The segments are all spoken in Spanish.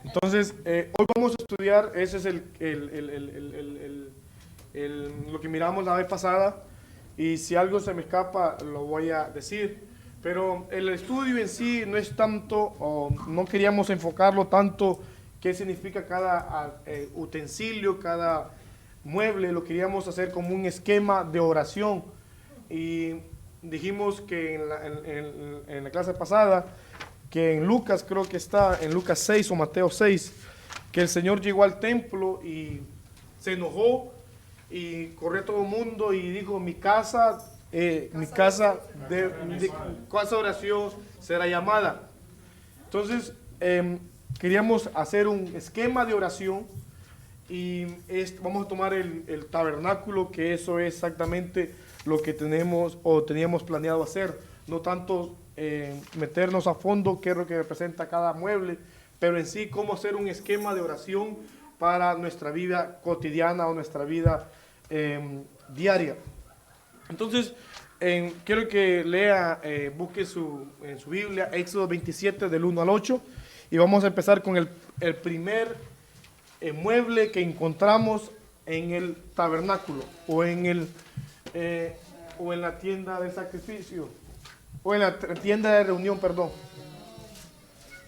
Entonces, hoy vamos a estudiar, ese es lo que miramos la vez pasada, y si algo se me escapa, lo voy a decir. Pero el estudio en sí no es tanto, o no queríamos enfocarlo tanto, qué significa cada utensilio, cada mueble, lo queríamos hacer como un esquema de oración. Y dijimos que en la clase pasada, que en Lucas, creo que está en Lucas 6 o Mateo 6, que el Señor llegó al templo y se enojó y corrió todo el mundo y dijo, mi casa de oración será llamada. Entonces, queríamos hacer un esquema de oración y vamos a tomar el tabernáculo, que eso es exactamente lo que tenemos o teníamos planeado hacer. No tanto meternos a fondo qué es lo que representa cada mueble, pero en sí cómo hacer un esquema de oración para nuestra vida cotidiana o nuestra vida diaria. Entonces, quiero que lea, busque en su Biblia, Éxodo 27 del 1 al 8, y vamos a empezar con el primer mueble que encontramos en el tabernáculo o en la tienda de sacrificio o en la tienda de reunión, perdón.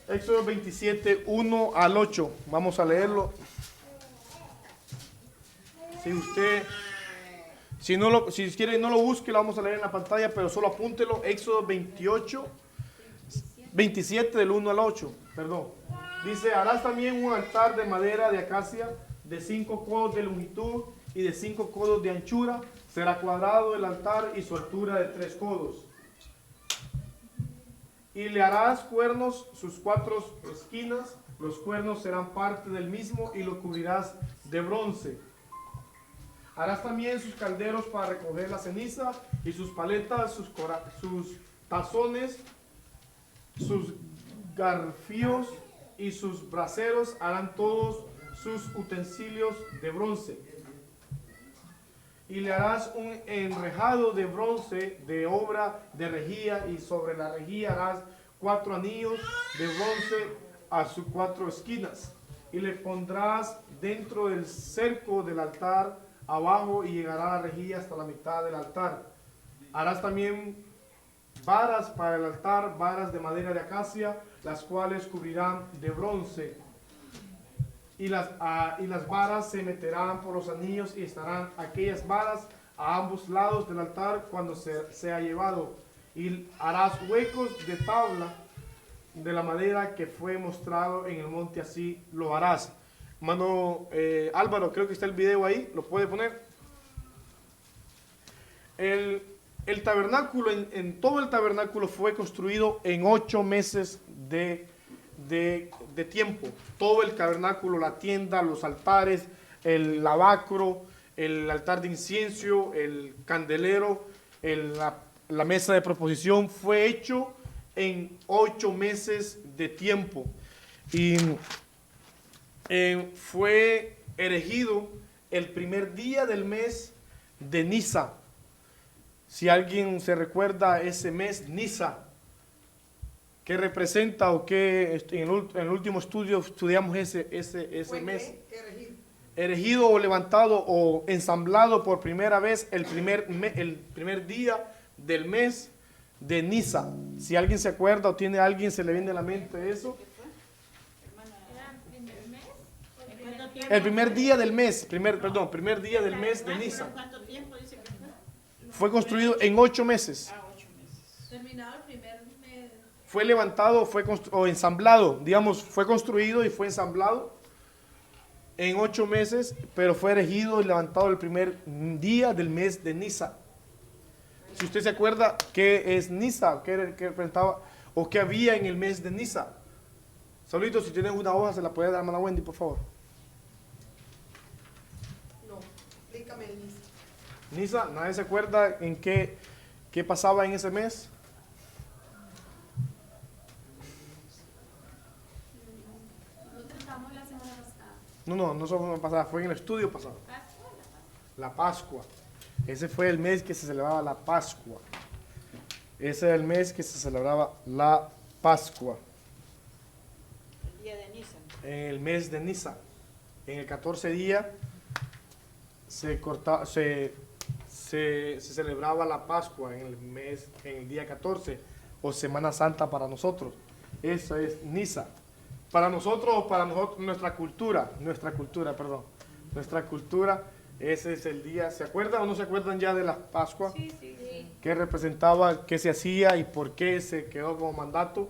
Éxodo 27, 1 al 8. Vamos a leerlo. Si quiere no lo busque, lo vamos a leer en la pantalla, pero solo apúntelo. Éxodo 27 del 1 al 8, perdón. Dice, harás también un altar de madera de acacia de 5 codos de longitud y de 5 codos de anchura. Será cuadrado el altar y su altura de 3 codos. Y le harás cuernos sus 4 esquinas. Los cuernos serán parte del mismo y lo cubrirás de bronce. Harás también sus calderos para recoger la ceniza y sus paletas, sus tazones, sus garfios y sus braseros. Harán todos sus utensilios de bronce. Y le harás un enrejado de bronce de obra de rejilla, y sobre la rejilla harás 4 anillos de bronce a sus 4 esquinas. Y le pondrás dentro del cerco del altar abajo, y llegará la rejilla hasta la mitad del altar. Harás también varas para el altar, varas de madera de acacia, las cuales cubrirán de bronce. Y las varas se meterán por los anillos, y estarán aquellas varas a ambos lados del altar cuando sea llevado. Y harás huecos de tabla de la madera que fue mostrado en el monte, así lo harás. Hermano Álvaro, creo que está el video ahí, ¿lo puede poner? El tabernáculo, en todo el tabernáculo fue construido en 8 meses de tiempo. Todo el tabernáculo, la tienda, los altares, el lavacro, el altar de incienso, el candelero, la mesa de proposición, fue hecho en 8 meses de tiempo. Y fue erigido el primer día del mes de Nisa. Si alguien se recuerda ese mes, Nisa, ¿qué representa o qué? En el último estudio estudiamos ese mes. Erigido o levantado o ensamblado por primera vez el primer día del mes de Nisa. Si alguien se acuerda o tiene a alguien, se le viene a la mente eso. El primer día del mes, primer día del mes de Nisa. ¿Cuánto tiempo dice que fue? Fue construido en 8 meses. 8 meses. Terminado el primer mes. Fue levantado, o ensamblado, digamos, fue construido y fue ensamblado en 8 meses, pero fue erigido y levantado el primer día del mes de Nisa. Si usted se acuerda qué es Nisa, qué representaba o qué había en el mes de Nisa. Saluditos, si tienen una hoja se la puede dar a hermana Wendy, por favor. No, explícame el Nisa. Nisa, ¿nadie se acuerda en qué pasaba en ese mes? Lo tratamos la semana pasada. No fue la pasada, fue en el estudio pasado. La Pascua. Ese fue el mes que se celebraba la Pascua. Ese era el mes que se celebraba la Pascua. El día de Nisan. en el mes de Nisan. En el 14 día se celebraba la Pascua en el día 14, o Semana Santa para nosotros. Eso es Nisan. Para nosotros, nuestra cultura, ese es el día. ¿Se acuerdan o no se acuerdan ya de la Pascua? Sí, sí, sí. ¿Qué representaba, qué se hacía y por qué se quedó como mandato?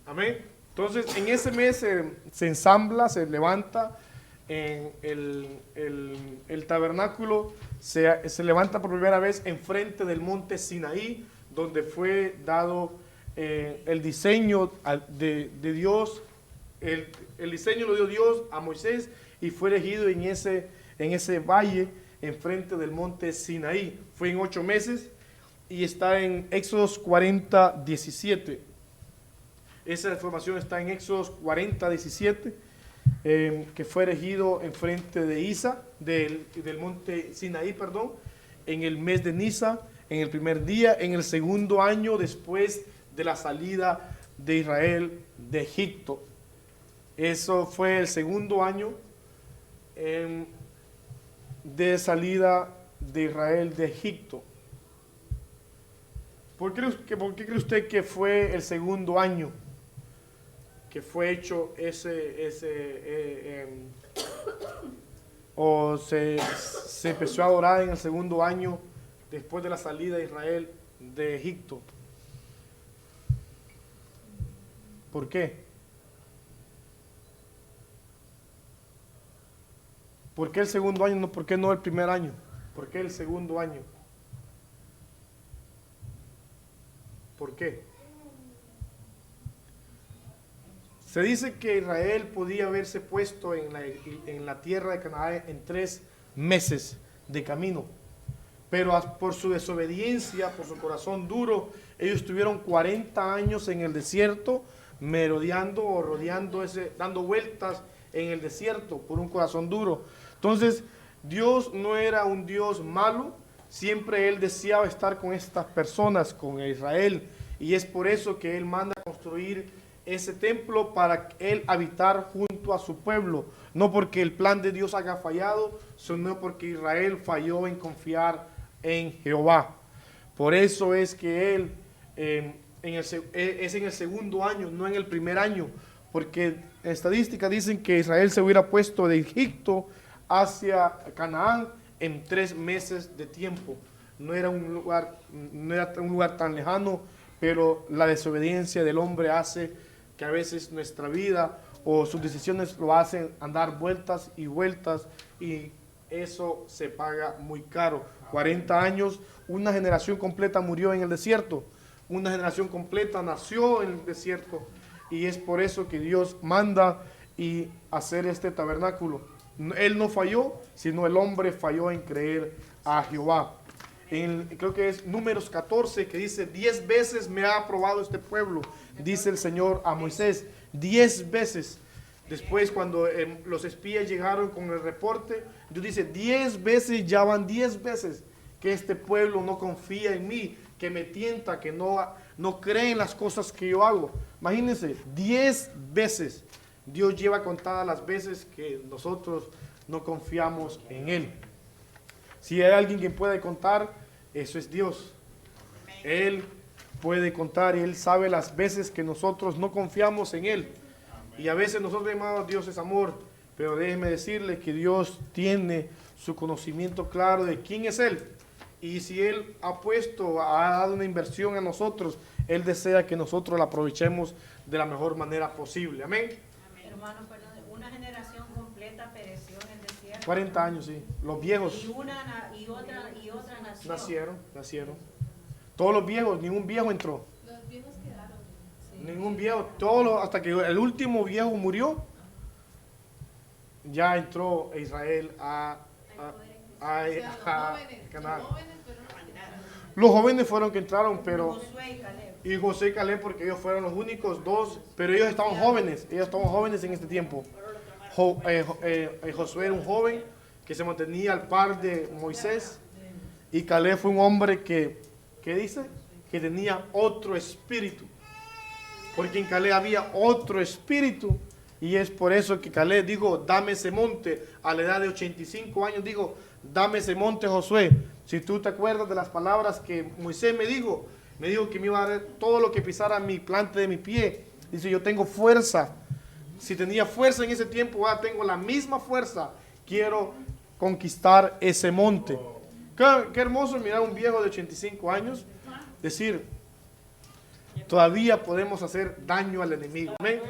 Amén. Entonces, en ese mes se ensambla, se levanta en el tabernáculo, se levanta por primera vez enfrente del monte Sinaí, donde fue dado el diseño de Dios. El diseño lo dio Dios a Moisés y fue elegido en ese valle enfrente del monte Sinaí. Fue en 8 meses y está en Éxodos 40, 17. Esa información está en Éxodos 40, 17, que fue erigido enfrente de del monte Sinaí, en el mes de Nisan, en el primer día, en el segundo año después de la salida de Israel de Egipto. Eso fue el segundo año de salida de Israel de Egipto. ¿Por qué cree usted que fue el segundo año que fue hecho o se empezó a adorar en el segundo año después de la salida de Israel de Egipto? ¿Por qué? ¿Por qué el segundo año? ¿Por qué no el primer año? ¿Por qué el segundo año? ¿Por qué? Se dice que Israel podía haberse puesto en la tierra de Canaán en 3 meses de camino, pero por su desobediencia, por su corazón duro, ellos estuvieron 40 años en el desierto, merodeando o rodeando dando vueltas en el desierto por un corazón duro. Entonces, Dios no era un Dios malo, siempre Él deseaba estar con estas personas, con Israel, y es por eso que Él manda construir ese templo para Él habitar junto a su pueblo, no porque el plan de Dios haya fallado, sino porque Israel falló en confiar en Jehová. Por eso es que Él es en el segundo año, no en el primer año, porque estadísticas dicen que Israel se hubiera puesto de Egipto hacia Canaán en 3 meses de tiempo. No era un lugar tan lejano, pero la desobediencia del hombre hace que a veces nuestra vida o sus decisiones lo hacen andar vueltas y vueltas, y eso se paga muy caro. 40 años, una generación completa murió en el desierto, una generación completa nació en el desierto, y es por eso que Dios manda y hacer este tabernáculo. Él no falló, sino el hombre falló en creer a Jehová. Creo que es Números 14, que dice: 10 veces me ha aprobado este pueblo, dice el Señor a Moisés. 10 veces. Después, cuando los espías llegaron con el reporte, Dios dice: 10 veces, ya van 10 veces que este pueblo no confía en mí, que me tienta, que no cree en las cosas que yo hago. Imagínense, 10 veces. Dios lleva contadas las veces que nosotros no confiamos en Él. Si hay alguien que puede contar, eso es Dios. Él puede contar y Él sabe las veces que nosotros no confiamos en Él. Y a veces nosotros llamamos: Dios es amor, pero déjeme decirle que Dios tiene su conocimiento claro de quién es Él. Y si Él ha dado una inversión a nosotros, Él desea que nosotros la aprovechemos de la mejor manera posible. Amén. Hermano, perdón, una generación completa pereció en el desierto. 40 años, sí. Los viejos Y otra nació. nacieron. Todos los viejos, ningún viejo entró. Los viejos quedaron. Ningún viejo, hasta que el último viejo murió, ya entró Israel a Canaán. Los jóvenes fueron que entraron, pero Josué y Caleb. y José y Caleb, porque ellos fueron los únicos dos, pero ellos estaban jóvenes en este tiempo. Josué era un joven que se mantenía al par de Moisés, y Caleb fue un hombre que dice que tenía otro espíritu, porque en Caleb había otro espíritu Y es por eso que Caleb dijo, dame ese monte. A la edad de 85 años dijo, dame ese monte, Josué. Si tú te acuerdas de las palabras que Moisés me dijo que me iba a dar todo lo que pisara mi plante de mi pie. Dice, yo tengo fuerza. Si tenía fuerza en ese tiempo, ahora tengo la misma fuerza. Quiero conquistar ese monte. Qué hermoso mirar a un viejo de 85 años decir, todavía podemos hacer daño al enemigo. Amén.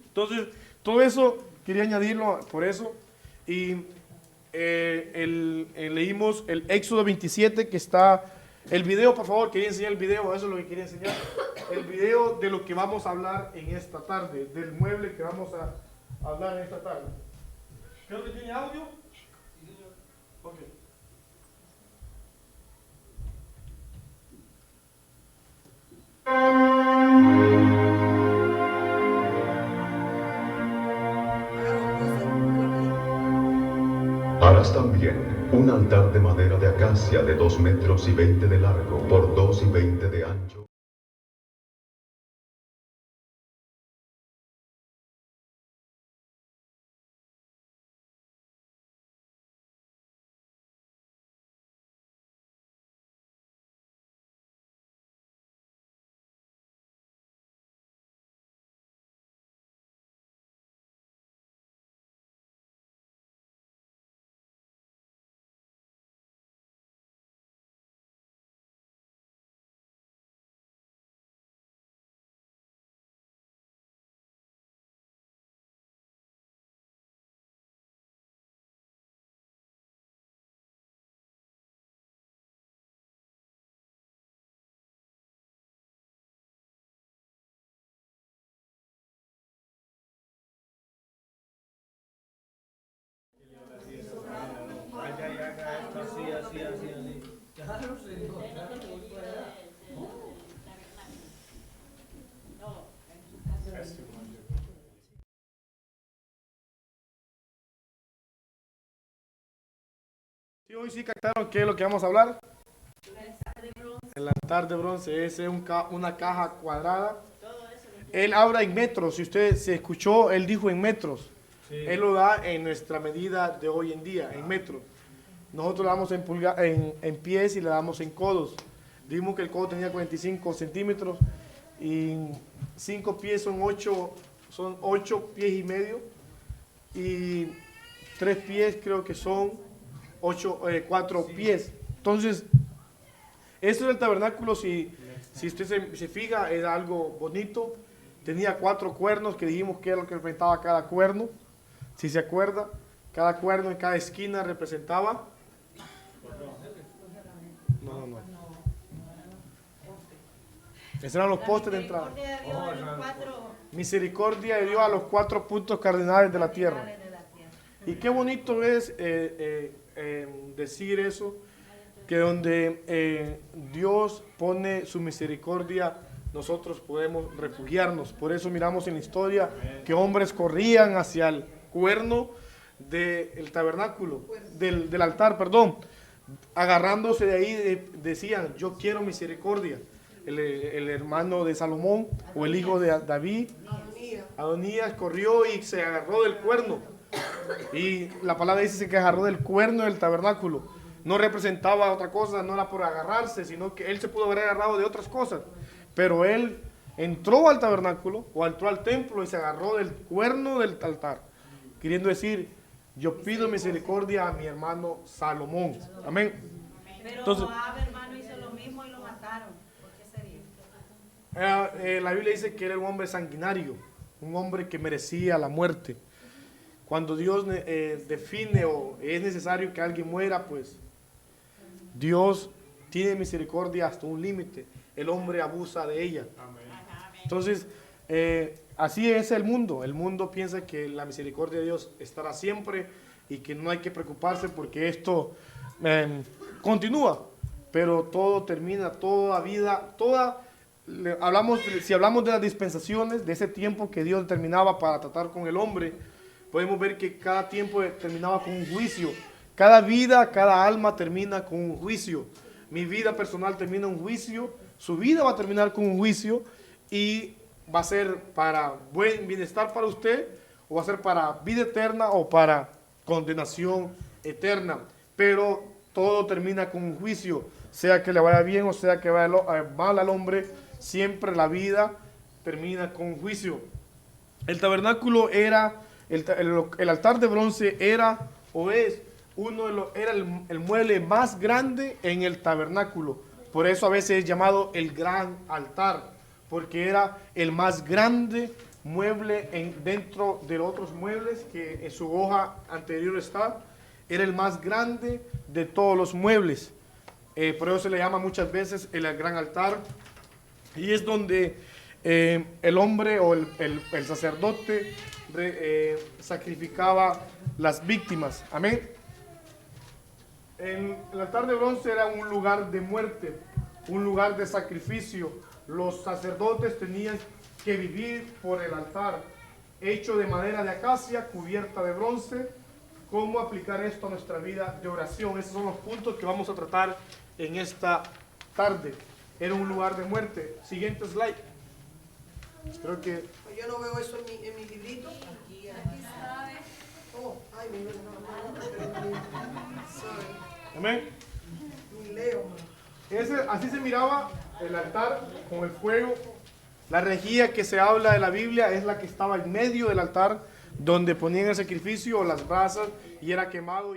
Entonces, todo eso quería añadirlo por eso. Y leímos el Éxodo 27 que está... El video, por favor, quería enseñar el video, eso es lo que quería enseñar. El video de lo que vamos a hablar en esta tarde, del mueble que vamos a hablar en esta tarde. Creo que tiene audio. Ok. Harás también un altar de madera de acacia de 2 metros y 20 de largo por 2 y 20 de ancho. Sí, hoy sí captaron qué es lo que vamos a hablar. El altar de bronce es una caja cuadrada. Él habla en metros. Si usted se escuchó, él dijo en metros. Sí. Él lo da en nuestra medida de hoy en día, en metros. Nosotros le damos en pies y le damos en codos. Dimos que el codo tenía 45 centímetros y 5 pies son 8 pies y medio. Y 3 pies creo que son 4 pies. Entonces, esto es el tabernáculo. Si usted se fija, era algo bonito. Tenía 4 cuernos que dijimos que era lo que representaba cada cuerno. Si se acuerda, cada cuerno en cada esquina representaba. No. Esos eran los postes de entrada. Misericordia de Dios a los 4 puntos cardinales de la tierra. Y qué bonito es decir eso, que donde Dios pone su misericordia, nosotros podemos refugiarnos. Por eso miramos en la historia que hombres corrían hacia el cuerno del tabernáculo, del altar, perdón, agarrándose de ahí, decían, yo quiero misericordia. El hermano de Salomón o el hijo de David, Adonías, corrió y se agarró del cuerno. Y la palabra dice que agarró del cuerno del tabernáculo. No representaba otra cosa, no era por agarrarse, sino que él se pudo haber agarrado de otras cosas. Pero él entró al tabernáculo o entró al templo y se agarró del cuerno del altar, queriendo decir, yo pido misericordia a mi hermano Salomón. Amén. Pero entonces, Joab, hermano, hizo lo mismo y lo mataron. ¿Por qué sería? La Biblia dice que era un hombre sanguinario, un hombre que merecía la muerte. Cuando Dios define o es necesario que alguien muera, pues Dios tiene misericordia hasta un límite. El hombre abusa de ella. Entonces, así es el mundo. El mundo piensa que la misericordia de Dios estará siempre y que no hay que preocuparse porque esto continúa. Pero todo termina, toda vida, si hablamos de las dispensaciones, de ese tiempo que Dios determinaba para tratar con el hombre, podemos ver que cada tiempo terminaba con un juicio. Cada vida, cada alma termina con un juicio. Mi vida personal termina un juicio, su vida va a terminar con un juicio y va a ser para buen bienestar para usted, o va a ser para vida eterna o para condenación eterna. Pero todo termina con un juicio, sea que le vaya bien o sea que vaya mal al hombre, siempre la vida termina con un juicio. El tabernáculo era, el altar de bronce era o es era el mueble más grande en el tabernáculo. Por eso a veces es llamado el gran altar, porque era el más grande mueble dentro de los otros muebles que en su hoja anterior está. Era el más grande de todos los muebles. Por eso se le llama muchas veces el gran altar. Y es donde el hombre o el sacerdote sacrificaba las víctimas. Amén. El altar de bronce era un lugar de muerte, un lugar de sacrificio. Los sacerdotes tenían que vivir por el altar, hecho de madera de acacia, cubierta de bronce. ¿Cómo aplicar esto a nuestra vida de oración? Esos son los puntos que vamos a tratar en esta tarde. Era un lugar de muerte. Siguiente slide. Creo que... Yo no veo eso en mi librito. Aquí está, Oh, ay, mi Dios, Amén. ni leo. Así se miraba el altar con el fuego. La rejilla que se habla de la Biblia es la que estaba en medio del altar, donde ponían el sacrificio o las brasas y era quemado.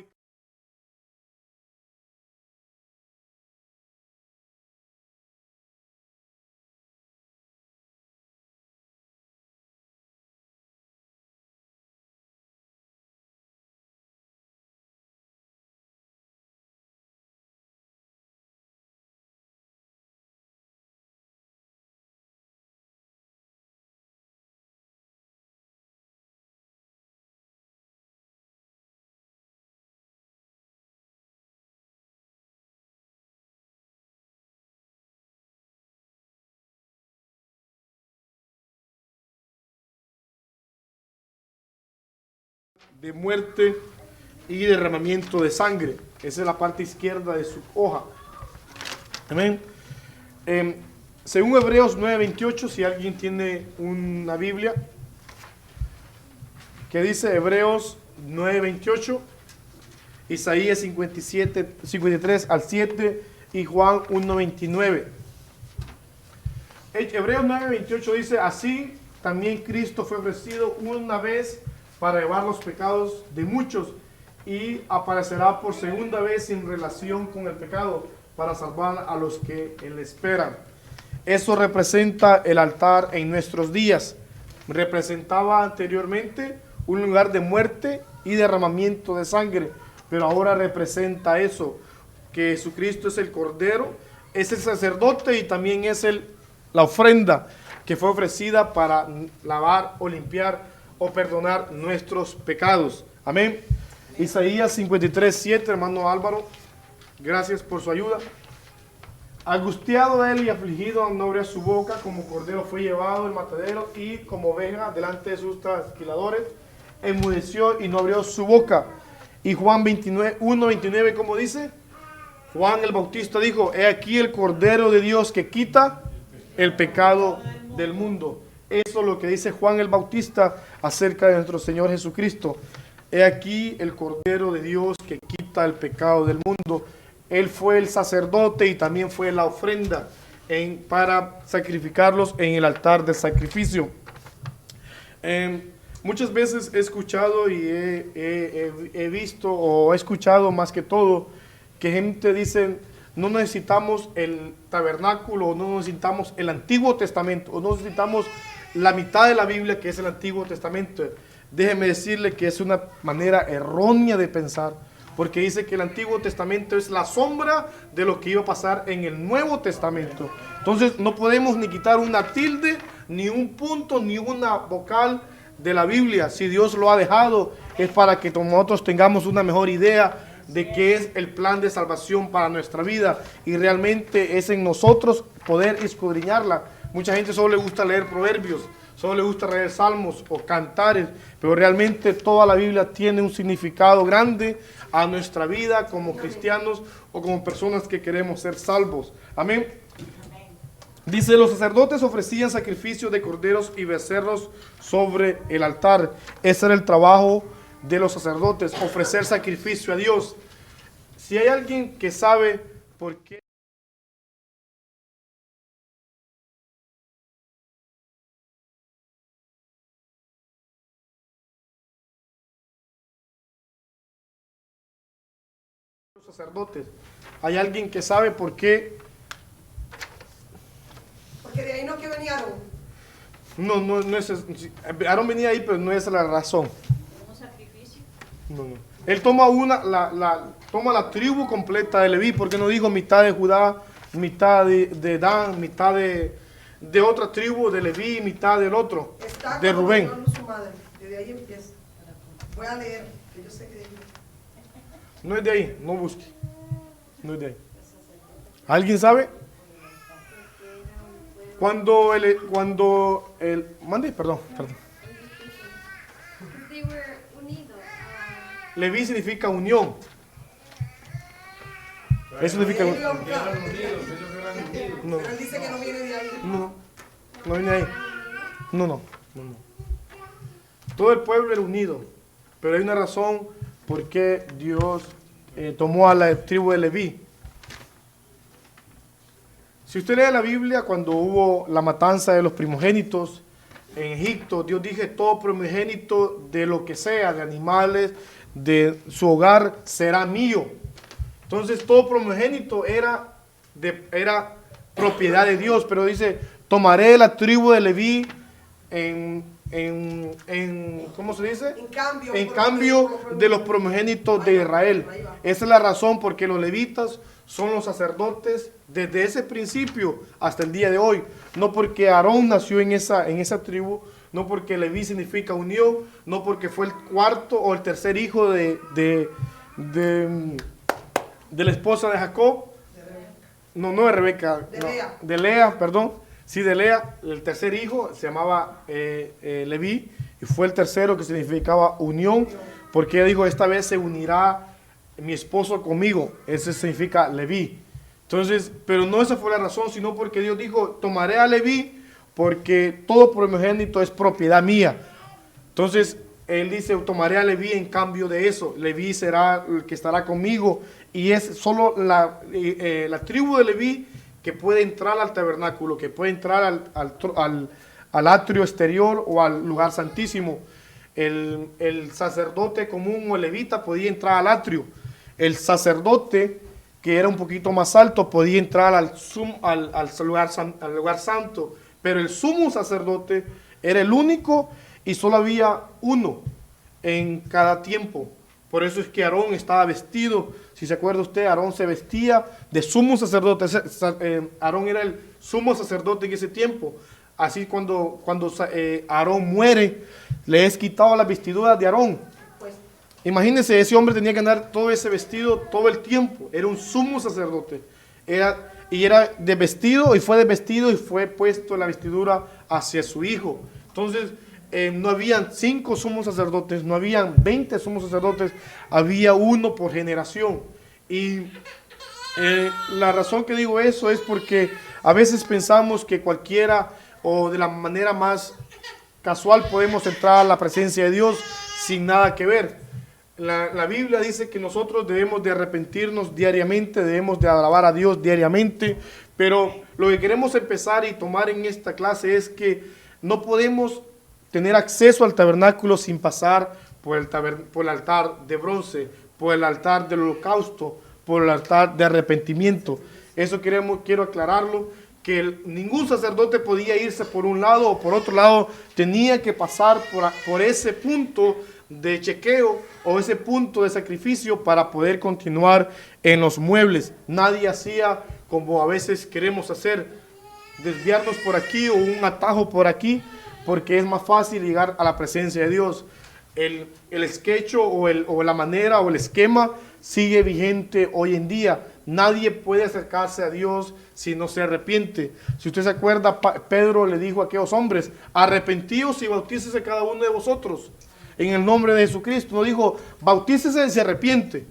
De muerte y derramamiento de sangre. Esa es la parte izquierda de su hoja. Amén. Según Hebreos 9:28, si alguien tiene una Biblia, que dice Hebreos 9:28, Isaías 53 al 7 y Juan 1:29. Hebreos 9:28 dice: así también Cristo fue ofrecido una vez para llevar los pecados de muchos, y aparecerá por segunda vez sin relación con el pecado, para salvar a los que le esperan. Eso representa el altar en nuestros días. Representaba anteriormente un lugar de muerte y derramamiento de sangre, pero ahora representa eso, que Jesucristo es el Cordero, es el sacerdote y también es la ofrenda que fue ofrecida para lavar o limpiar o perdonar nuestros pecados. Amén. Isaías 53:7, hermano Álvaro, gracias por su ayuda. Angustiado él y afligido, no abría su boca, como cordero fue llevado el matadero, y como oveja delante de sus trasquiladores, enmudeció y no abrió su boca. Y Juan 1:29, ¿cómo dice? Juan el Bautista dijo: he aquí el Cordero de Dios que quita el pecado del mundo. Eso es lo que dice Juan el Bautista acerca de nuestro Señor Jesucristo. He aquí el Cordero de Dios que quita el pecado del mundo. Él fue el sacerdote y también fue la ofrenda para sacrificarlos en el altar del sacrificio. Muchas veces he escuchado y he visto o he escuchado más que todo que gente dice: no necesitamos el tabernáculo, o no necesitamos el Antiguo Testamento, o no necesitamos la mitad de la Biblia que es el Antiguo Testamento. Déjeme decirle que es una manera errónea de pensar, porque dice que el Antiguo Testamento es la sombra de lo que iba a pasar en el Nuevo Testamento. Entonces no podemos ni quitar una tilde, ni un punto, ni una vocal de la Biblia. Si Dios lo ha dejado, es para que nosotros tengamos una mejor idea de qué es el plan de salvación para nuestra vida, y realmente es en nosotros poder escudriñarla. Mucha gente solo le gusta leer proverbios, solo le gusta leer salmos o cantares, pero realmente toda la Biblia tiene un significado grande a nuestra vida como cristianos o como personas que queremos ser salvos. Amén. Dice, los sacerdotes ofrecían sacrificios de corderos y becerros sobre el altar. Ese era el trabajo de los sacerdotes, ofrecer sacrificio a Dios. Si hay alguien que sabe por qué los sacerdotes, hay alguien que sabe por qué. Porque de ahí no que venía Aarón. No es, Aarón venía ahí, pero no es la razón. ¿Un sacrificio? No. Él toma toma la tribu completa de Leví, porque no dijo mitad de Judá, mitad de Dan, mitad de otra tribu de Leví, mitad del otro, Está de como Rubén. Su madre. Desde ahí empieza. Voy a leer, que yo sé que de ahí. No es de ahí, no busque. No es de ahí. ¿Alguien sabe? Perdón. They were unidos. Leví significa unión. Eso significa Ellos unión. No, Pero él dice que no viene de ahí. no viene ahí. No. Todo el pueblo era unido, pero hay una razón por qué Dios tomó a la tribu de Leví. Si usted lee la Biblia, cuando hubo la matanza de los primogénitos en Egipto, Dios dijo, todo primogénito de lo que sea, de animales, de su hogar, será mío. Entonces todo primogénito era propiedad de Dios, pero dice, tomaré la tribu de Leví ¿cómo se dice? En cambio de los primogénitos de Israel. Esa es la razón por qué los levitas son los sacerdotes desde ese principio hasta el día de hoy. No porque Aarón nació en esa tribu, no porque Leví significa unión, no porque fue el cuarto o el tercer hijo de la esposa de Jacob. No de Rebeca. De Lea, perdón. Sí, de Lea, el tercer hijo se llamaba Leví, y fue el tercero que significaba unión, porque ella dijo, esta vez se unirá mi esposo conmigo. Ese significa Leví. Entonces, pero no esa fue la razón, sino porque Dios dijo, tomaré a Leví porque todo primogénito es propiedad mía. Entonces, él dice, tomaré a Leví en cambio de eso. Leví será el que estará conmigo, y es solo la tribu de Leví que puede entrar al tabernáculo, que puede entrar al atrio exterior o al lugar santísimo. El sacerdote común o levita podía entrar al atrio. El sacerdote, que era un poquito más alto, podía entrar al lugar santo. Pero el sumo sacerdote era el único, y solo había uno en cada tiempo. Por eso es que Aarón estaba vestido. Si se acuerda usted, Aarón se vestía de sumo sacerdote. Aarón era el sumo sacerdote en ese tiempo. Así cuando Aarón muere, le es quitado las vestiduras de Aarón. Imagínense, ese hombre tenía que andar todo ese vestido todo el tiempo. Era un sumo sacerdote. Era desvestido, y fue desvestido y fue puesto la vestidura hacia su hijo. Entonces, no habían 5 sumos sacerdotes, no habían 20 sumos sacerdotes, había uno por generación. Y la razón que digo eso es porque a veces pensamos que cualquiera o de la manera más casual podemos entrar a la presencia de Dios sin nada que ver. La Biblia dice que nosotros debemos de arrepentirnos diariamente, debemos de alabar a Dios diariamente, pero lo que queremos empezar y tomar en esta clase es que no podemos tener acceso al tabernáculo sin pasar por el altar de bronce, por el altar del holocausto, por el altar de arrepentimiento. Eso quiero aclararlo, que ningún sacerdote podía irse por un lado o por otro lado, tenía que pasar por ese punto de chequeo o ese punto de sacrificio para poder continuar en los muebles. Nadie hacía como a veces queremos hacer, desviarnos por aquí o un atajo por aquí, porque es más fácil llegar a la presencia de Dios. El sketch o la manera o el esquema sigue vigente hoy en día. Nadie puede acercarse a Dios si no se arrepiente. Si usted se acuerda, Pedro le dijo a aquellos hombres, arrepentíos y bautícese cada uno de vosotros en el nombre de Jesucristo. No dijo, bautícese y se arrepiente.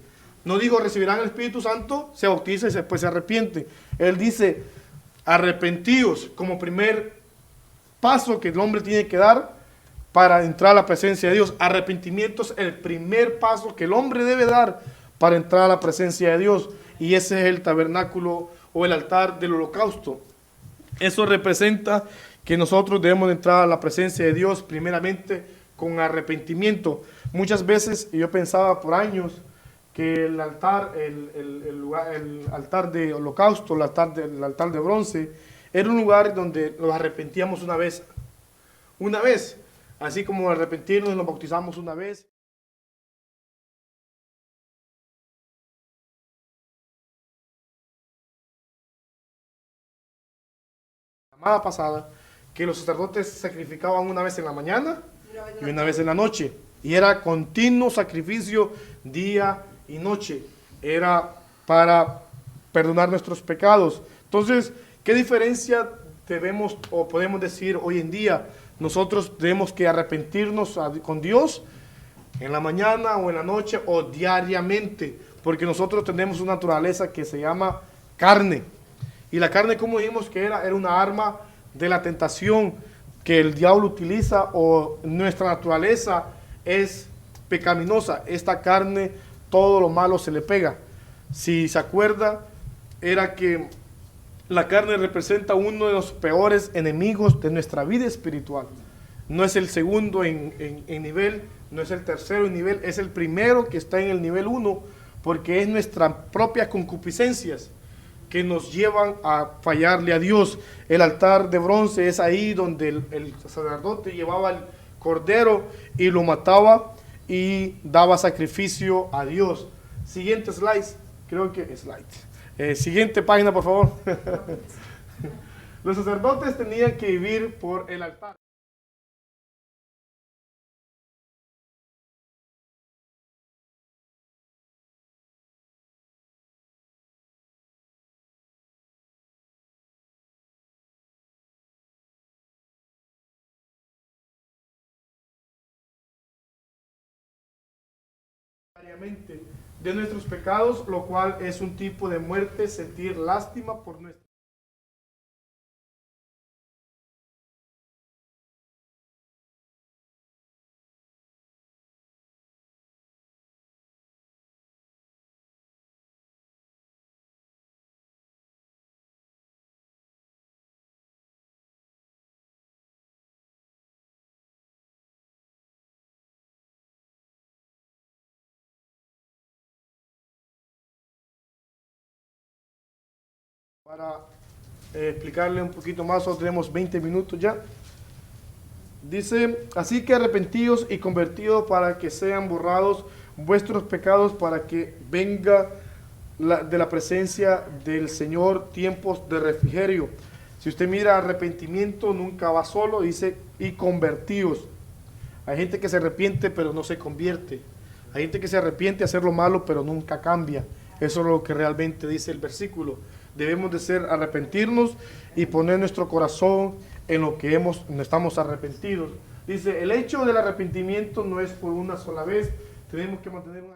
No dijo, recibirán el Espíritu Santo, se bautiza y después se arrepiente. Él dice, arrepentíos como primer paso que el hombre tiene que dar para entrar a la presencia de Dios. Arrepentimiento es el primer paso que el hombre debe dar para entrar a la presencia de Dios. Y ese es el tabernáculo o el altar del holocausto. Eso representa que nosotros debemos de entrar a la presencia de Dios primeramente con arrepentimiento. Muchas veces, y yo pensaba por años, que el altar, el altar de holocausto, el altar de bronce, era un lugar donde nos arrepentíamos una vez, así como arrepentirnos nos bautizamos una vez. La semana pasada, que los sacerdotes sacrificaban una vez en la mañana y una vez en la noche, y era continuo sacrificio día y noche, era para perdonar nuestros pecados. Entonces, ¿qué diferencia debemos o podemos decir hoy en día? Nosotros tenemos que arrepentirnos con Dios en la mañana o en la noche o diariamente, porque nosotros tenemos una naturaleza que se llama carne. Y la carne, como dijimos que era una arma de la tentación que el diablo utiliza, o nuestra naturaleza es pecaminosa. Esta carne, todo lo malo se le pega. Si se acuerda, era que la carne representa uno de los peores enemigos de nuestra vida espiritual. No es el segundo en nivel, no es el tercero en nivel, es el primero que está en el nivel 1, porque es nuestras propias concupiscencias que nos llevan a fallarle a Dios. El altar de bronce es ahí donde el sacerdote llevaba el cordero y lo mataba y daba sacrificio a Dios. Siguiente slide, creo que slide. Siguiente página, por favor. Los sacerdotes tenían que vivir por el altar. De nuestros pecados, lo cual es un tipo de muerte, sentir lástima por nuestro. Para explicarle un poquito más, solo tenemos 20 minutos ya. Dice, así que arrepentidos y convertidos para que sean borrados vuestros pecados, para que venga de la presencia del Señor tiempos de refrigerio. Si usted mira, arrepentimiento nunca va solo, dice, y convertidos. Hay gente que se arrepiente pero no se convierte. Hay gente que se arrepiente de hacer lo malo pero nunca cambia. Eso es lo que realmente dice el versículo. Debemos de arrepentirnos y poner nuestro corazón en lo que estamos arrepentidos. Dice, el hecho del arrepentimiento no es por una sola vez. Tenemos que mantener una...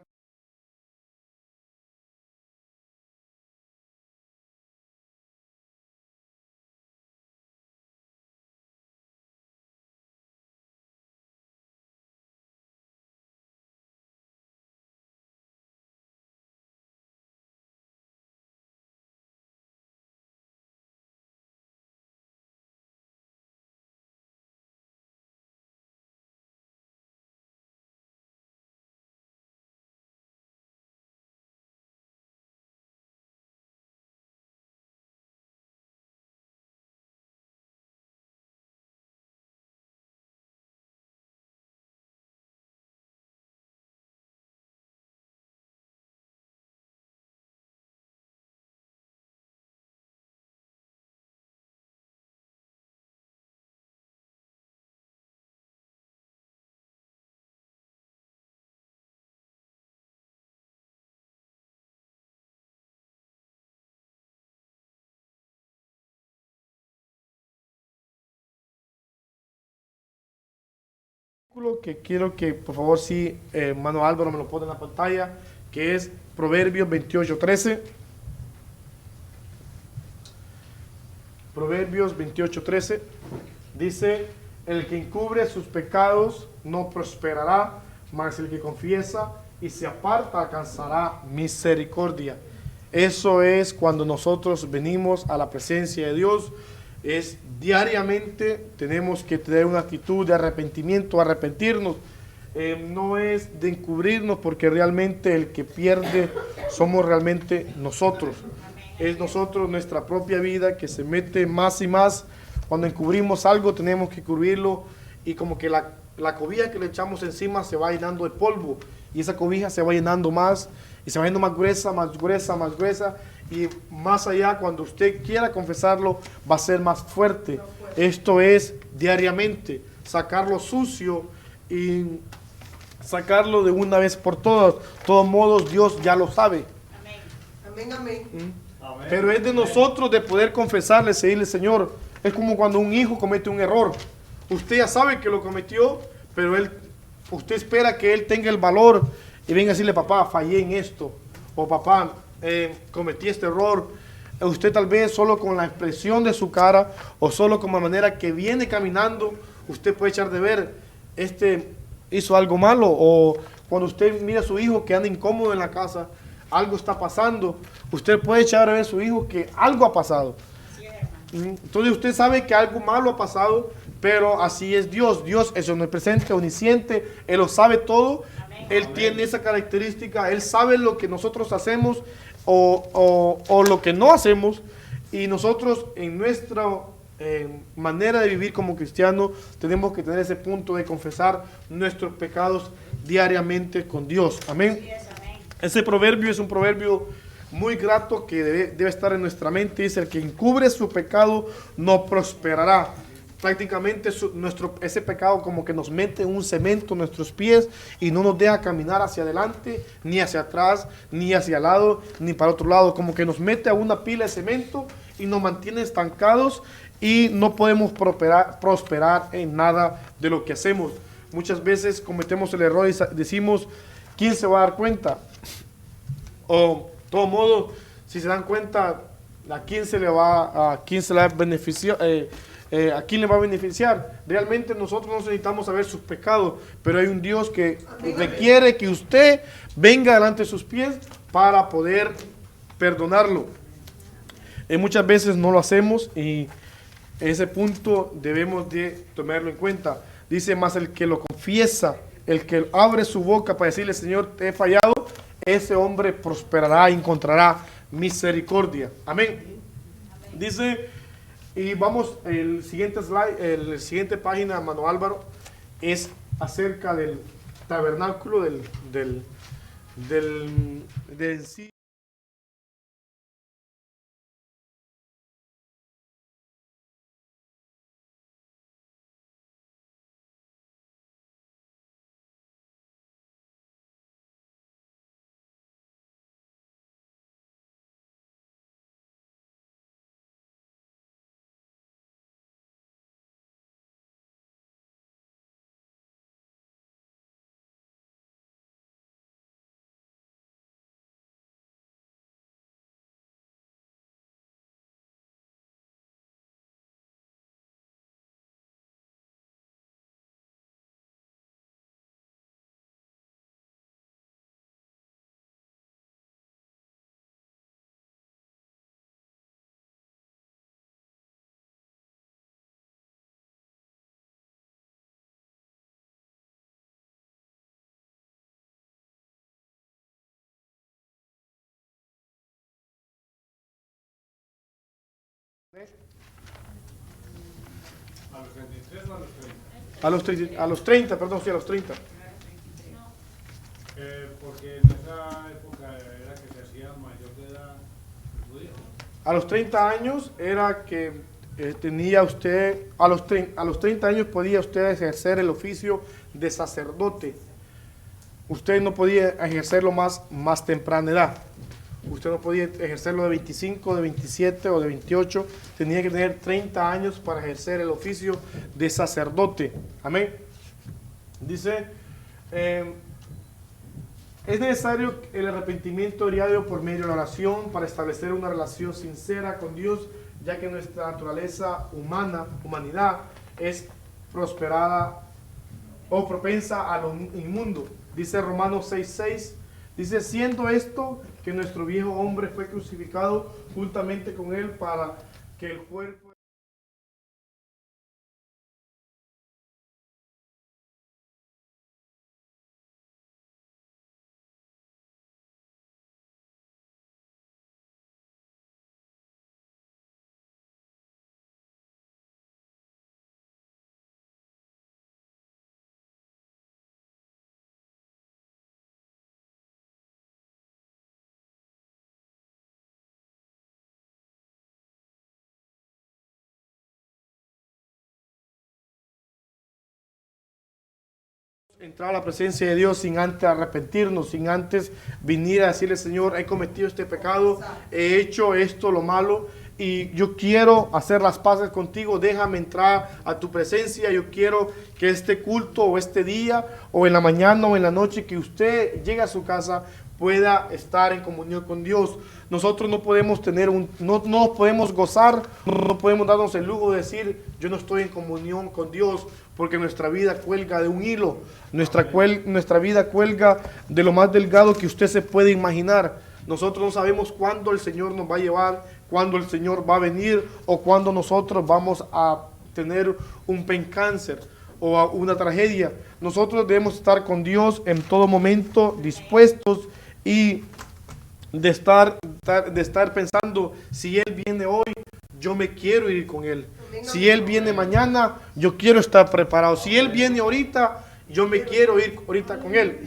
que quiero que por favor hermano Álvaro me lo pone en la pantalla, que es Proverbios 28:13. Proverbios 28:13. Dice, el que encubre sus pecados no prosperará, mas el que confiesa y se aparta alcanzará misericordia. Eso es cuando nosotros venimos a la presencia de Dios. Es diariamente, tenemos que tener una actitud de arrepentimiento, arrepentirnos. No es de encubrirnos, porque realmente el que pierde somos realmente nosotros. Es nosotros, nuestra propia vida, que se mete más y más. Cuando encubrimos algo tenemos que cubrirlo, y como que la cobija que le echamos encima se va llenando de polvo, y esa cobija se va llenando más y se va yendo más gruesa, más gruesa, más gruesa, y más allá, cuando usted quiera confesarlo, va a ser más fuerte. Esto es diariamente, sacar lo sucio y sacarlo de una vez por todas. De todos modos, Dios ya lo sabe. Amén, amén. Pero es de nosotros de poder confesarle, decirle, Señor. Es como cuando un hijo comete un error. Usted ya sabe que lo cometió, pero usted espera que él tenga el valor y venga a decirle, papá, fallé en esto, o papá, cometí este error. Usted tal vez solo con la expresión de su cara, o solo con la manera que viene caminando, usted puede echar de ver, hizo algo malo. O cuando usted mira a su hijo que anda incómodo en la casa, algo está pasando, usted puede echar a ver a su hijo que algo ha pasado. Entonces usted sabe que algo malo ha pasado, pero así es Dios. Dios es omnipresente, omnisciente, Él lo sabe todo. Amén. Él tiene esa característica, Él sabe lo que nosotros hacemos o lo que no hacemos, y nosotros en nuestra manera de vivir como cristianos tenemos que tener ese punto de confesar nuestros pecados diariamente con Dios. Amén. Sí, amén. Ese proverbio es un proverbio muy grato que debe estar en nuestra mente. Dice, el que encubre su pecado no prosperará. Prácticamente ese pecado como que nos mete un cemento en nuestros pies y no nos deja caminar hacia adelante, ni hacia atrás, ni hacia el lado, ni para otro lado. Como que nos mete a una pila de cemento y nos mantiene estancados, y no podemos prosperar en nada de lo que hacemos. Muchas veces cometemos el error y decimos, ¿quién se va a dar cuenta? O de todo modo, si se dan cuenta, ¿a quién le va a beneficiar? ¿A quién le va a beneficiar? Realmente nosotros no necesitamos saber sus pecados, pero hay un Dios que requiere que usted venga delante de sus pies para poder perdonarlo. Muchas veces no lo hacemos, y ese punto debemos de tomarlo en cuenta. Dice, más el que lo confiesa, el que abre su boca para decirle, Señor, te he fallado, ese hombre prosperará y encontrará misericordia. Amén. Dice, y vamos, el siguiente slide, el siguiente página, hermano Álvaro, es acerca del tabernáculo, del sí. ¿A los 33 o a los 30? A los 30, perdón, sí, a los 30. Porque en esa época era que se hacía mayor de edad el judío. A los 30 años era que tenía usted, a los 30 años podía usted ejercer el oficio de sacerdote. Usted no podía ejercerlo más temprana edad. Usted no podía ejercerlo de 25, de 27 o de 28. Tenía que tener 30 años para ejercer el oficio de sacerdote. Amén. Dice, es necesario el arrepentimiento diario por medio de la oración para establecer una relación sincera con Dios, ya que nuestra naturaleza humanidad, es prosperada o propensa a lo inmundo. Dice Romanos 6:6, dice, siendo esto que nuestro viejo hombre fue crucificado juntamente con él para que el cuerpo... entrar a la presencia de Dios sin antes arrepentirnos, sin antes venir a decirle, Señor, he cometido este pecado, he hecho esto, lo malo, y yo quiero hacer las paces contigo, déjame entrar a tu presencia. Yo quiero que este culto o este día o en la mañana o en la noche que usted llegue a su casa pueda estar en comunión con Dios. Nosotros no podemos tener no podemos gozar, no podemos darnos el lujo de decir yo no estoy en comunión con Dios, porque nuestra vida cuelga de un hilo, nuestra vida cuelga de lo más delgado que usted se puede imaginar. Nosotros no sabemos cuándo el Señor nos va a llevar, cuándo el Señor va a venir o cuándo nosotros vamos a tener un pencáncer o una tragedia. Nosotros debemos estar con Dios en todo momento, dispuestos y de estar pensando, si Él viene hoy, yo me quiero ir con Él. Si Él viene mañana, yo quiero estar preparado. Si Él viene ahorita, yo me quiero ir ahorita con Él.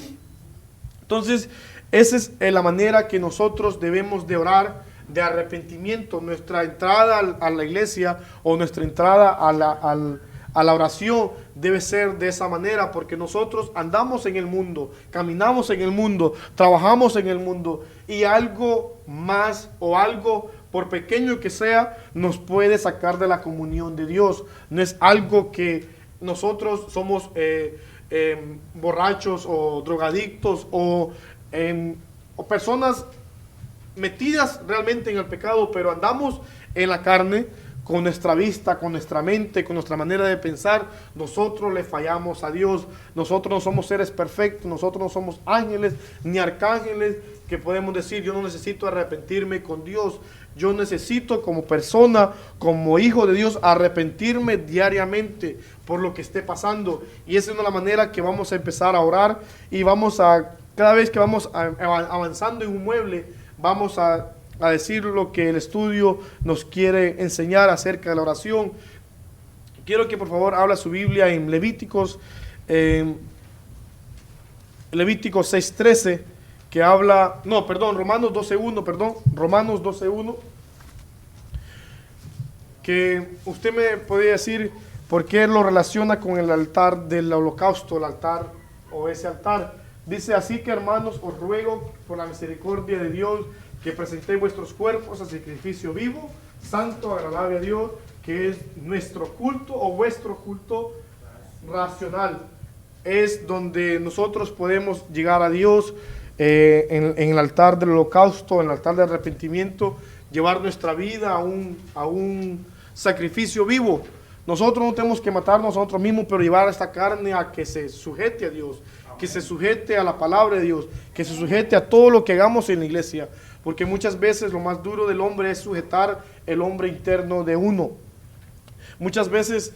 Entonces, esa es la manera que nosotros debemos de orar, de arrepentimiento. Nuestra entrada a la iglesia o nuestra entrada a la oración debe ser de esa manera, porque nosotros andamos en el mundo, caminamos en el mundo, trabajamos en el mundo, y algo más o algo, por pequeño que sea, nos puede sacar de la comunión de Dios. No es algo que nosotros somos borrachos o drogadictos o personas metidas realmente en el pecado, pero andamos en la carne, con nuestra vista, con nuestra mente, con nuestra manera de pensar. Nosotros le fallamos a Dios. Nosotros no somos seres perfectos, nosotros no somos ángeles ni arcángeles que podemos decir yo no necesito arrepentirme con Dios. Yo necesito como persona, como hijo de Dios, arrepentirme diariamente por lo que esté pasando. Y esa es una manera que vamos a empezar a orar, y cada vez que vamos avanzando en un mueble, vamos a decir lo que el estudio nos quiere enseñar acerca de la oración. Quiero que por favor abra su Biblia en Levíticos 6:13, que habla, Romanos 12:1, que usted me podría decir por qué lo relaciona con el altar del holocausto, ese altar. Dice, así que hermanos, os ruego por la misericordia de Dios que presentéis vuestros cuerpos a sacrificio vivo, santo, agradable a Dios, que es nuestro culto o vuestro culto racional. Es donde nosotros podemos llegar a Dios, en el altar del holocausto, en el altar del arrepentimiento, llevar nuestra vida a un sacrificio vivo. Nosotros no tenemos que matarnos a nosotros mismos, pero llevar esta carne a que se sujete a Dios, que se sujete a la palabra de Dios, que se sujete a todo lo que hagamos en la iglesia. Porque muchas veces lo más duro del hombre es sujetar el hombre interno de uno. Muchas veces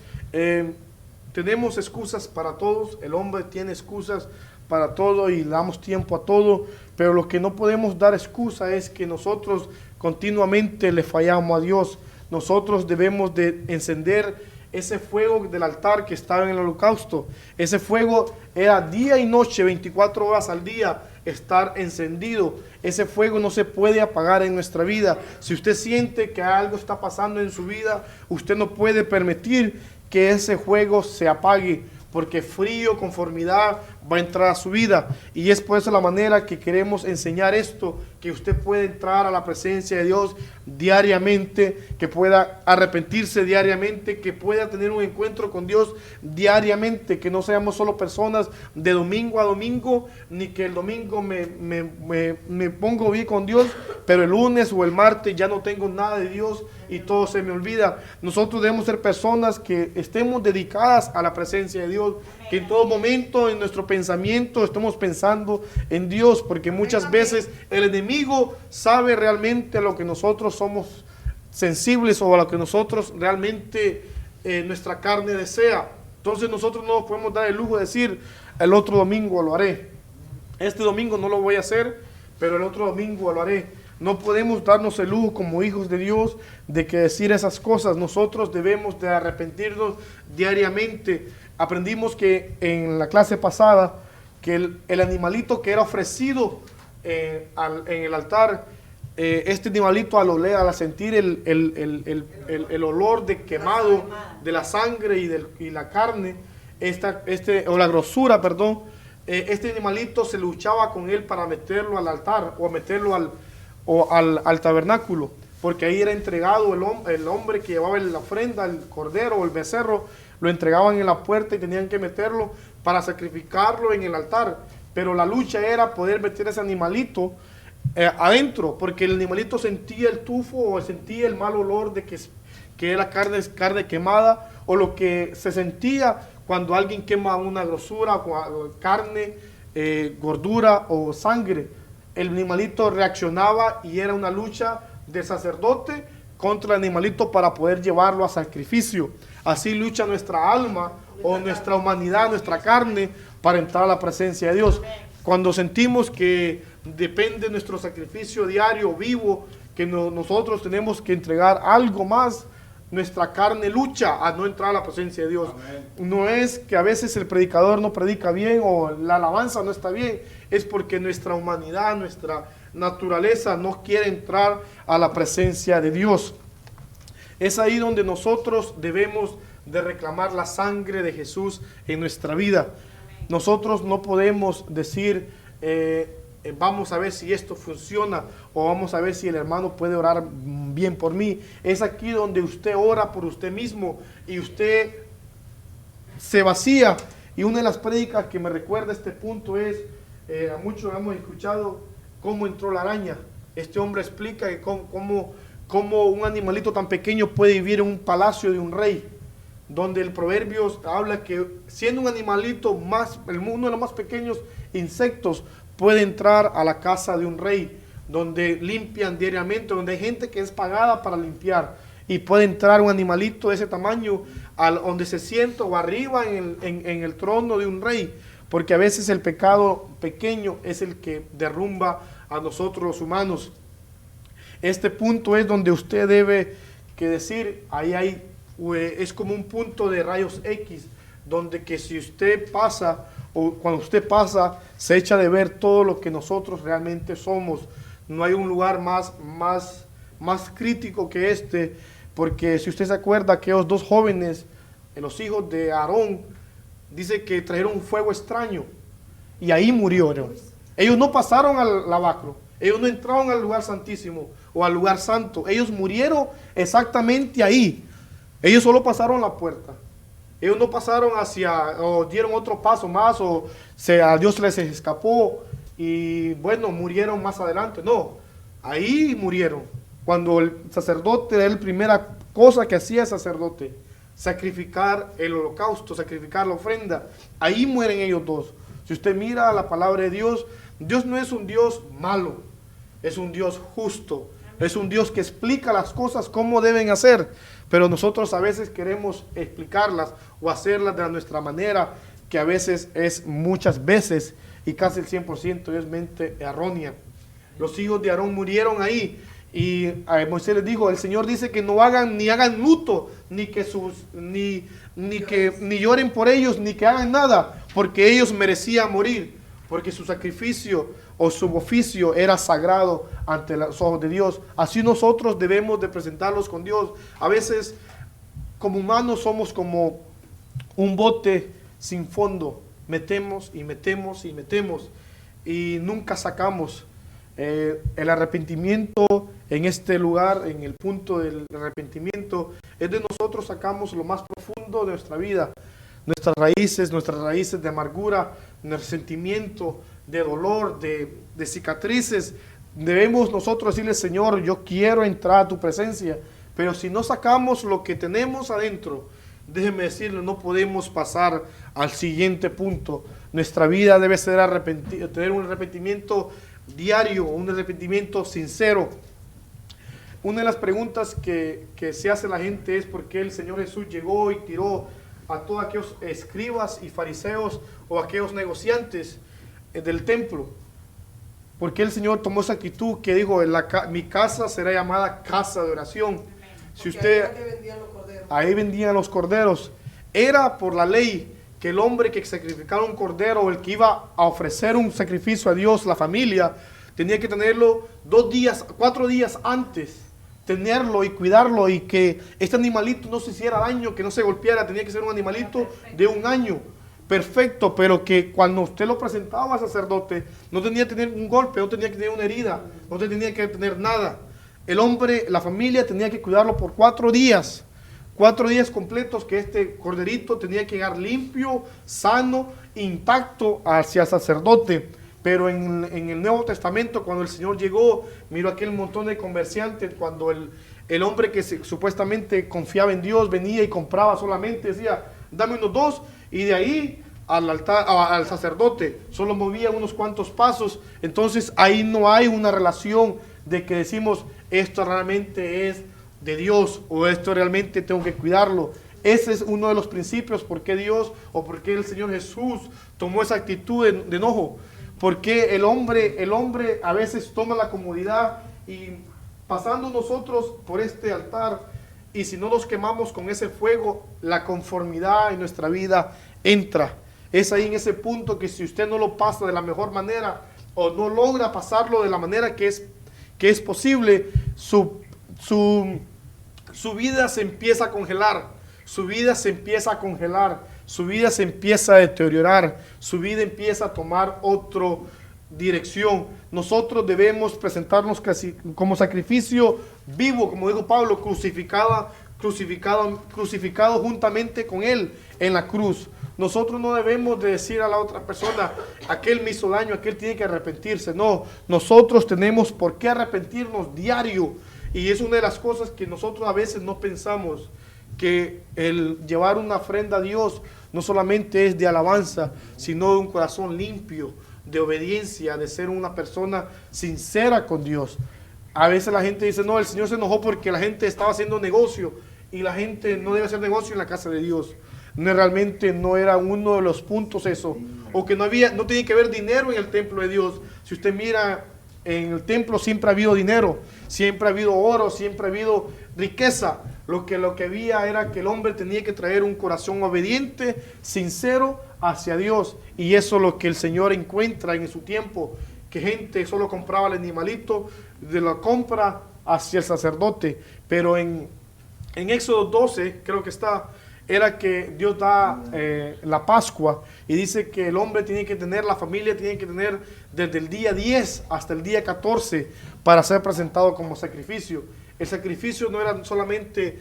tenemos excusas para todos, el hombre tiene excusas para todo y le damos tiempo a todo, pero lo que no podemos dar excusa es que nosotros continuamente le fallamos a Dios. Nosotros debemos de encender ese fuego del altar que estaba en el holocausto. Ese fuego era día y noche, 24 horas al día, estar encendido. Ese fuego no se puede apagar en nuestra vida. Si usted siente que algo está pasando en su vida, usted no puede permitir que ese fuego se apague, porque frío, conformidad, va a entrar a su vida. Y es por eso la manera que queremos enseñar esto, que usted puede entrar a la presencia de Dios diariamente, que pueda arrepentirse diariamente, que pueda tener un encuentro con Dios diariamente, que no seamos solo personas de domingo a domingo, ni que el domingo me pongo bien con Dios, pero el lunes o el martes ya no tengo nada de Dios y todo se me olvida. Nosotros debemos ser personas que estemos dedicadas a la presencia de Dios, que en todo momento en nuestro pensamiento estemos pensando en Dios, porque muchas veces el enemigo sabe realmente a lo que nosotros somos sensibles o a lo que nosotros realmente nuestra carne desea. Entonces nosotros no podemos dar el lujo de decir, el otro domingo lo haré. Este domingo no lo voy a hacer, pero el otro domingo lo haré. No podemos darnos el lujo como hijos de Dios de que decir esas cosas. Nosotros debemos de arrepentirnos diariamente. Aprendimos que en la clase pasada que el animalito que era ofrecido en el altar, este animalito al oler, al sentir el olor de quemado de la sangre y la carne, o la grosura, perdón, este animalito se luchaba con él para meterlo al altar o meterlo al tabernáculo, porque ahí era entregado el hombre que llevaba la ofrenda, el cordero o el becerro, lo entregaban en la puerta y tenían que meterlo para sacrificarlo en el altar. Pero la lucha era poder meter ese animalito adentro, porque el animalito sentía el tufo o sentía el mal olor de que era carne quemada, o lo que se sentía cuando alguien quema una grosura, carne, gordura o sangre. El animalito reaccionaba y era una lucha del sacerdote contra el animalito para poder llevarlo a sacrificio. Así lucha nuestra alma o nuestra humanidad, nuestra carne, para entrar a la presencia de Dios. Cuando sentimos que depende nuestro sacrificio diario, vivo, que nosotros tenemos que entregar algo más, nuestra carne lucha a no entrar a la presencia de Dios. Amén. No es que a veces el predicador no predica bien o la alabanza no está bien, es porque nuestra humanidad, nuestra naturaleza no quiere entrar a la presencia de Dios. Es ahí donde nosotros debemos de reclamar la sangre de Jesús en nuestra vida. Nosotros no podemos decir, vamos a ver si esto funciona, o vamos a ver si el hermano puede orar bien por mí. Es aquí donde usted ora por usted mismo y usted se vacía. Y una de las prédicas que me recuerda este punto es, a muchos hemos escuchado cómo entró la araña. Este hombre explica que cómo un animalito tan pequeño puede vivir en un palacio de un rey, donde el Proverbios habla que siendo un animalito uno de los más pequeños insectos, puede entrar a la casa de un rey, donde limpian diariamente, donde hay gente que es pagada para limpiar, y puede entrar un animalito de ese tamaño donde se sienta o arriba en el trono de un rey, porque a veces el pecado pequeño es el que derrumba a nosotros los humanos. Este punto es donde usted debe que decir, es como un punto de rayos X, donde que si usted pasa, o cuando usted pasa, se echa de ver todo lo que nosotros realmente somos. No hay un lugar más crítico que este, porque si usted se acuerda, aquellos dos jóvenes, los hijos de Aarón, dice que trajeron un fuego extraño y ahí murieron. Ellos no pasaron al lavacro, ellos no entraron al lugar santísimo o al lugar santo, ellos murieron exactamente ahí. Ellos solo pasaron la puerta. Ellos no pasaron o dieron otro paso más, a Dios les escapó y bueno, murieron más adelante. No, ahí murieron. Cuando el sacerdote, era la primera cosa que hacía el sacerdote, sacrificar el holocausto, sacrificar la ofrenda. Ahí mueren ellos dos. Si usted mira la palabra de Dios, Dios no es un Dios malo, es un Dios justo. Es un Dios que explica las cosas como deben hacer, pero nosotros a veces queremos explicarlas o hacerlas de nuestra manera, que a veces es muchas veces y casi el 100% es mente errónea. Los hijos de Aarón murieron ahí y a Moisés les dijo, el Señor dice que no hagan luto, ni lloren por ellos, ni que hagan nada, porque ellos merecían morir, porque su sacrificio o su oficio era sagrado ante los ojos de Dios. Así nosotros debemos de presentarlos con Dios. A veces como humanos somos como un bote sin fondo, metemos y metemos y metemos y nunca sacamos. El arrepentimiento en este lugar, en el punto del arrepentimiento, es de nosotros sacamos lo más profundo de nuestra vida, nuestras raíces de amargura, de resentimiento, de dolor, de cicatrices. Debemos nosotros decirle: Señor, yo quiero entrar a tu presencia, pero si no sacamos lo que tenemos adentro, déjeme decirle, no podemos pasar al siguiente punto. Nuestra vida debe ser tener un arrepentimiento diario, un arrepentimiento sincero. Una de las preguntas que se hace la gente es por qué el Señor Jesús llegó y tiró a todos aquellos escribas y fariseos o aquellos negociantes del templo. ¿Por qué el Señor tomó esa actitud que dijo: mi casa será llamada casa de oración? Si usted, ahí vendían los corderos. Era por la ley que el hombre que sacrificara un cordero, o el que iba a ofrecer un sacrificio a Dios, la familia, tenía que tenerlo 4 días antes, tenerlo y cuidarlo, y que este animalito no se hiciera daño, que no se golpeara. Tenía que ser un animalito de 1 año, perfecto, pero que cuando usted lo presentaba al sacerdote, no tenía que tener un golpe, no tenía que tener una herida, no tenía que tener nada. El hombre, la familia, tenía que cuidarlo por 4 días. 4 días completos, que este corderito tenía que llegar limpio, sano, intacto hacia el sacerdote. Pero en el Nuevo Testamento, cuando el Señor llegó, miró aquel montón de comerciantes. Cuando el hombre que supuestamente confiaba en Dios venía y compraba solamente, decía: dame unos 2, y de ahí al altar, al sacerdote, solo movía unos cuantos pasos. Entonces ahí no hay una relación de que decimos: esto realmente es de Dios, o esto realmente tengo que cuidarlo. Ese es uno de los principios por qué Dios, o por qué el Señor Jesús tomó esa actitud de enojo. Porque el hombre a veces toma la comodidad, y pasando nosotros por este altar, y si no nos quemamos con ese fuego, la conformidad en nuestra vida entra. Es ahí en ese punto que si usted no lo pasa de la mejor manera, o no logra pasarlo de la manera que es posible, su vida se empieza a congelar, su vida se empieza a congelar, su vida se empieza a deteriorar, su vida empieza a tomar otra dirección. Nosotros debemos presentarnos casi como sacrificio vivo, como dijo Pablo, crucificado juntamente con Él en la cruz. Nosotros no debemos de decir a la otra persona: aquel me hizo daño, aquel tiene que arrepentirse. No, nosotros tenemos por qué arrepentirnos diario. Y es una de las cosas que nosotros a veces no pensamos, que el llevar una ofrenda a Dios no solamente es de alabanza, sino de un corazón limpio, de obediencia, de ser una persona sincera con Dios. A veces la gente dice: no, el Señor se enojó porque la gente estaba haciendo negocio, y la gente no debe hacer negocio en la casa de Dios. Realmente no era uno de los puntos eso, o que no tenía que haber dinero en el templo de Dios. Si usted mira, en el templo siempre ha habido dinero, siempre ha habido oro, siempre ha habido riqueza. Lo que había era que el hombre tenía que traer un corazón obediente, sincero hacia Dios. Y eso es lo que el Señor encuentra en su tiempo, que gente solo compraba el animalito, de la compra hacia el sacerdote. Pero en Éxodo 12, creo que está, era que Dios da la Pascua, y dice que el hombre tiene que tener, la familia tiene que tener desde el día 10 hasta el día 14 para ser presentado como sacrificio. El sacrificio no era solamente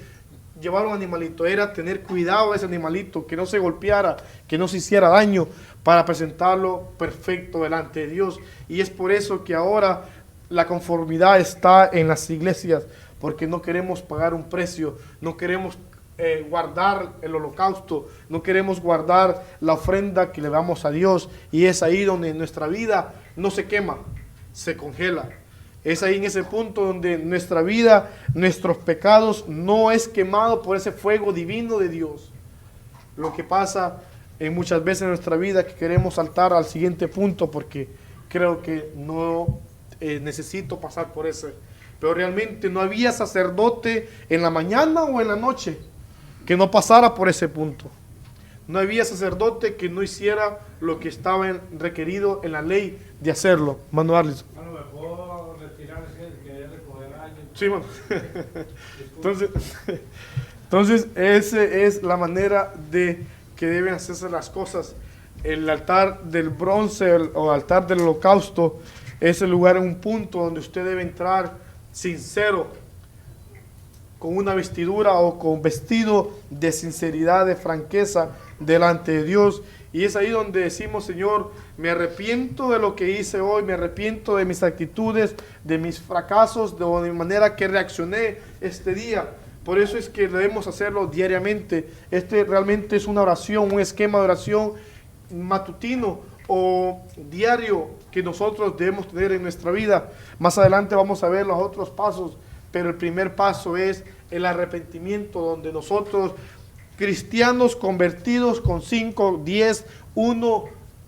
llevar un animalito, era tener cuidado de ese animalito, que no se golpeara, que no se hiciera daño, para presentarlo perfecto delante de Dios. Y es por eso que ahora la conformidad está en las iglesias, porque no queremos pagar un precio, no queremos guardar el holocausto, no queremos guardar la ofrenda que le damos a Dios. Y es ahí donde nuestra vida no se quema, se congela. Es ahí en ese punto donde nuestra vida, nuestros pecados no es quemado por ese fuego divino de Dios. Lo que pasa muchas veces en nuestra vida, que queremos saltar al siguiente punto porque creo que no necesito pasar por ese. Pero realmente no había sacerdote en la mañana o en la noche que no pasara por ese punto. No había sacerdote que no hiciera lo que estaba requerido en la ley de hacerlo. Mano Arlis. Bueno, me puedo retirar si quería recoger a alguien. Sí, mano. Entonces, esa es la manera de que deben hacerse las cosas. el altar del bronce o altar del holocausto es el lugar, un punto donde usted debe entrar sincero, con una vestidura o con vestido de sinceridad, de franqueza delante de Dios. Y es ahí donde decimos: Señor, me arrepiento de lo que hice hoy, me arrepiento de mis actitudes, de mis fracasos, de la manera que reaccioné este día. Por eso es que debemos hacerlo diariamente. Este realmente es una oración, un esquema de oración matutino o diario que nosotros debemos tener en nuestra vida. Más adelante vamos a ver los otros pasos, pero el primer paso es el arrepentimiento, donde nosotros, cristianos convertidos con 5, 10, 1,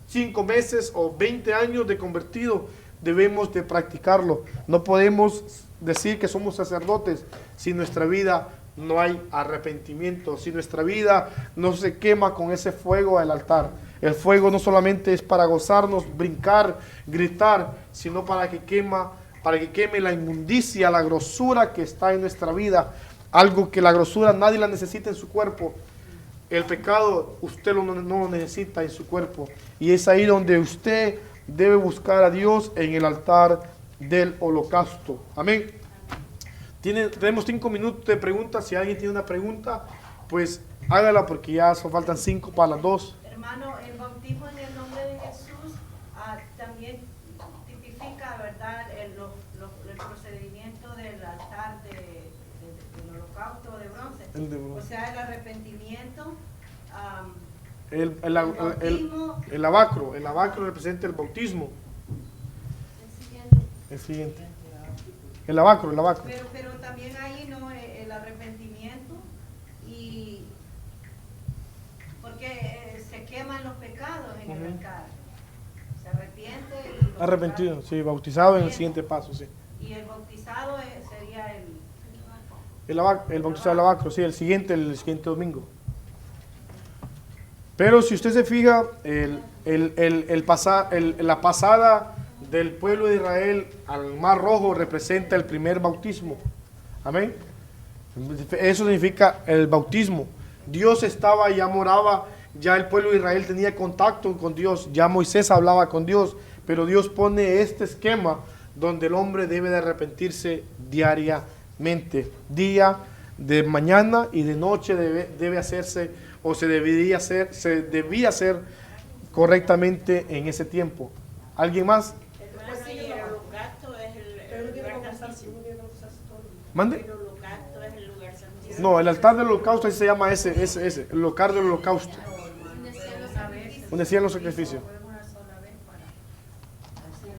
5 meses o 20 años de convertido, debemos de practicarlo. No podemos decir que somos sacerdotes si en nuestra vida no hay arrepentimiento, si nuestra vida no se quema con ese fuego al altar. El fuego no solamente es para gozarnos, brincar, gritar, sino para que queme la inmundicia, la grosura que está en nuestra vida. Algo que la grosura nadie la necesita en su cuerpo. El pecado usted no lo necesita en su cuerpo. Y es ahí donde usted debe buscar a Dios, en el altar del holocausto. Amén. Tenemos 5 minutos de preguntas. Si alguien tiene una pregunta, pues hágala, porque ya faltan 5 para las 2. Hermano, el bautismo en el nombre de Jesús también tipifica, ¿verdad?, el procedimiento del altar del holocausto de bronce. O sea, el arrepentimiento, el lavacro representa el bautismo. El siguiente. El lavacro. Pero también ahí, ¿no?, el arrepentimiento, y porque se queman los pecados en el altar. Se arrepiente y arrepentido, sí, bautizado en el siguiente paso, sí. Y el bautizado sería el bautizado del lavacro, sí, el siguiente domingo. Pero si usted se fija, la pasada del pueblo de Israel al Mar Rojo representa el primer bautismo. Amén. Eso significa el bautismo. Dios estaba, ya moraba, ya el pueblo de Israel tenía contacto con Dios, ya Moisés hablaba con Dios, pero Dios pone este esquema donde el hombre debe de arrepentirse diariamente, día, de mañana y de noche debe hacerse, o se debía hacer correctamente en ese tiempo. ¿Alguien más? El holocausto es el lugar santísimo. ¿Mande? El holocausto es el lugar santísimo. No, el altar del holocausto, así se llama ese, el altar del holocausto, donde hacían los sacrificios.